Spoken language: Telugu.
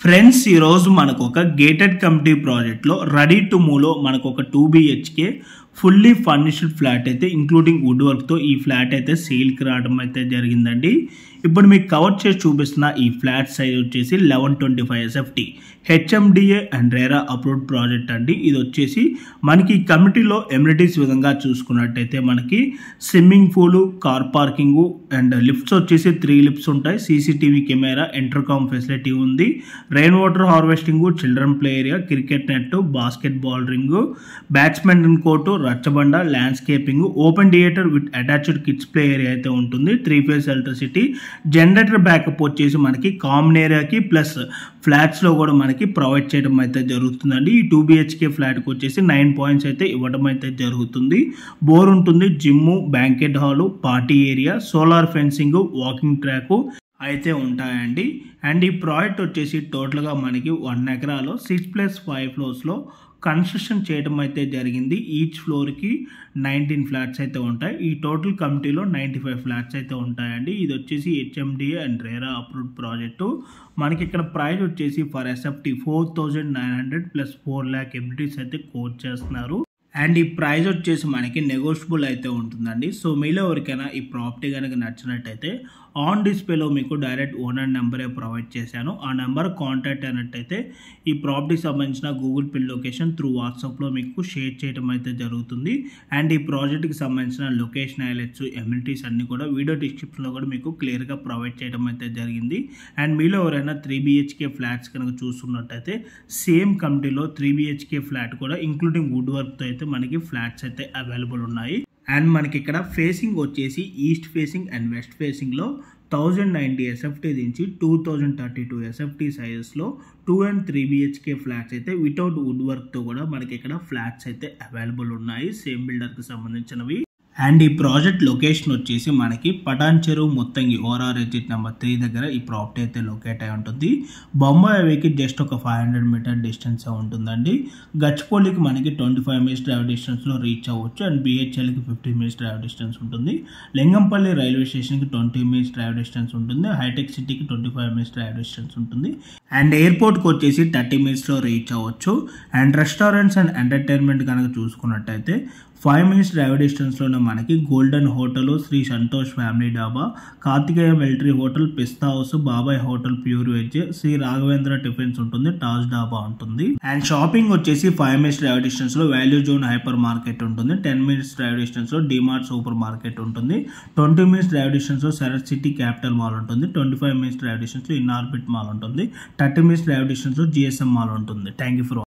ఫ్రెండ్స్ ఈ రోజు మనకు ఒక గేటెడ్ కమ్యూనిటీ ప్రాజెక్ట్లో రెడీ టు మూవ్లో మనకు ఒక 2 BHK ఫుల్లీ ఫర్నిష్డ్ ఫ్లాట్ అయితే ఇంక్లూడింగ్ వుడ్ వర్క్తో ఈ ఫ్లాట్ అయితే సేల్కి రావడం అయితే జరిగిందండి. ఇప్పుడు మీకు కవర్ చేసి చూపిస్తున్న ఈ ఫ్లాట్ సైజ్ వచ్చేసి 1125 SFT HMDA and RERA approved project అండి. ఇది వచ్చేసి మనకి ఈ కమ్యూనిటీలో ఎమ్యూనిటీస్ విధంగా చూసుకున్నట్టయితే మనకి swimming pool, car parking and lifts వచ్చేసి 3 లిఫ్ట్స్ ఉంటాయి. CCTV కెమెరా, ఇంటర్కామ్ ఫెసిలిటీ ఉంది. Rain water harvesting, children play area, cricket net, basket ball ring, batsmen court, Rachabanda, landscaping, open theatre with attached kids play area అయితే ఉంటుంది. 3 phase ఎలక్ట్రిసిటీ, జనరేటర్ బ్యాకప్ వచ్చేసి మనకి కామన్ ఏరియాకి ప్లస్ ఫ్లాట్స్లో కూడా మనకి ప్రొవైడ్ చేయడం అయితే జరుగుతుందండి. ఈ 2 BHK ఫ్లాట్కి వచ్చేసి 9 పాయింట్స్ అయితే ఇవ్వడం అయితే జరుగుతుంది. బోర్ ఉంటుంది, gym, banquet hall, party area, solar fencing, walking track అయితే ఉంటాయండి. అండ్ ఈ ప్రాజెక్ట్ వచ్చేసి టోటల్గా మనకి 1 ఎకరాలో 6+5 ఫ్లోర్స్లో కన్స్ట్రక్షన్ చేయడం అయితే జరిగింది. ఈచ్ ఫ్లోర్కి 19 ఫ్లాట్స్ అయితే ఉంటాయి. ఈ టోటల్ కమిటీలో 95 ఫ్లాట్స్ అయితే ఉంటాయండి. ఇది వచ్చేసి HMDA and RERA approved project. మనకి ఇక్కడ ప్రైస్ వచ్చేసి for SFT 4900 plus 4 lakh amenities అయితే కోట్ చేస్తున్నారు. అండ్ ఈ ప్రైస్ వచ్చేసి మనకి నెగోషియబుల్ అయితే ఉంటుందండి. సో మీలో ఎవరికైనా ఈ ప్రాపర్టీ కనుక నచ్చినట్టయితే ఆన్ డిస్ప్లేలో మీకు డైరెక్ట్ ఓనర్ నెంబరే ప్రొవైడ్ చేశాను. ఆ నెంబర్ కాంటాక్ట్ అయినట్టయితే ఈ ప్రాపర్టీకి సంబంధించిన గూగుల్ పే లొకేషన్ త్రూ వాట్సాప్లో మీకు షేర్ చేయడం అయితే జరుగుతుంది. అండ్ ఈ ప్రాజెక్ట్కి సంబంధించిన లొకేషన్ హైలైట్స్, ఎమ్యూనిటీస్ అన్నీ కూడా వీడియో డిస్క్రిప్షన్లో కూడా మీకు క్లియర్గా ప్రొవైడ్ చేయడం అయితే జరిగింది. అండ్ మీలో ఎవరైనా 3 BHK ఫ్లాట్స్ కనుక చూస్తున్నట్టయితే సేమ్ కమిటీలో 3 BHK ఫ్లాట్ కూడా ఇంక్లూడింగ్ వుడ్ వర్క్తో అయితే మనకి ఫ్లాట్స్ అయితే అవైలబుల్ ఉన్నాయి. అండ్ మనకి ఇక్కడ ఫేసింగ్ వచ్చేసి ఈస్ట్ ఫేసింగ్ అండ్ వెస్ట్ ఫేసింగ్లో 1090 SFT నుంచి 2032 SFT సైజెస్లో 2 and 3 BHK ఫ్లాట్స్ అయితే వితౌట్ వుడ్ వర్క్తో కూడా మనకి ఇక్కడ ఫ్లాట్స్ అయితే అవైలబుల్ ఉన్నాయి, సేమ్ బిల్డర్కి సంబంధించినవి. అండ్ ఈ ప్రాజెక్ట్ లొకేషన్ వచ్చేసి మనకి పటాన్ చెరువు మొత్తంగి ఓఆర్ఆర్ ఎగ్జిట్ నెంబర్ 3 దగ్గర ఈ ప్రాపర్టీ అయితే లొకేట్ అయి ఉంటుంది. బొంబాయి హైవేకి జస్ట్ ఒక 500 మీటర్ డిస్టెన్స్ ఉంటుందండి. గచ్చిపల్లికి మనకి 25 minutes డ్రైవ్ డిస్టెన్స్లో రీచ్ అవ్వచ్చు. అండ్ BHLకి 15 minutes డ్రైవ్ డిస్టెన్స్ ఉంటుంది. లింగంపల్లి రైల్వే స్టేషన్కి 20 minutes డ్రైవ్ డిస్టెన్స్ ఉంటుంది. హైటెక్ సిటీకి 25 minutes డ్రైవ్ డిస్టెన్స్ ఉంటుంది. అండ్ ఎయిర్పోర్ట్కి వచ్చేసి 30 minutesలో రీచ్ అవ్వచ్చు. అండ్ రెస్టారెంట్స్ అండ్ ఎంటర్టైన్మెంట్ కనుక చూసుకున్నట్టయితే 5 minutes డ్రైవ్ డిస్టెన్స్లోనే మనకి golden hotel, Shri Santosh family dhaba, Karthikeya military hotel, Pista house, Babai hotel pure veg, Shri Raghavendra tiffins ఉంటుంది, తాజ్ డాబా ఉంటుంది. అండ్ షాపింగ్ వచ్చేసి 5 minutes డ్రైవ్ డిస్టెన్స్లో వాల్యూ జోన్ హైపర్ మార్కెట్ ఉంటుంది. 10 minutes డ్రైవ్ డిస్టెన్స్లో డిమార్ట్ సూపర్ మార్కెట్ ఉంటుంది. 20 minutes డ్రైవ్ డిస్టెన్స్లో శరత్ సిటీ క్యాపిటల్ మాల్ ఉంటుంది. 25 minutes డ్రైవ్ డిస్టెన్స్లో ఇన్ ఆర్బిట్ మాల్ ఉంటుంది. 30 minutes డ్రైవ్ డిస్టెన్స్లో GSM మాల్ ఉంటుంది. Thank you for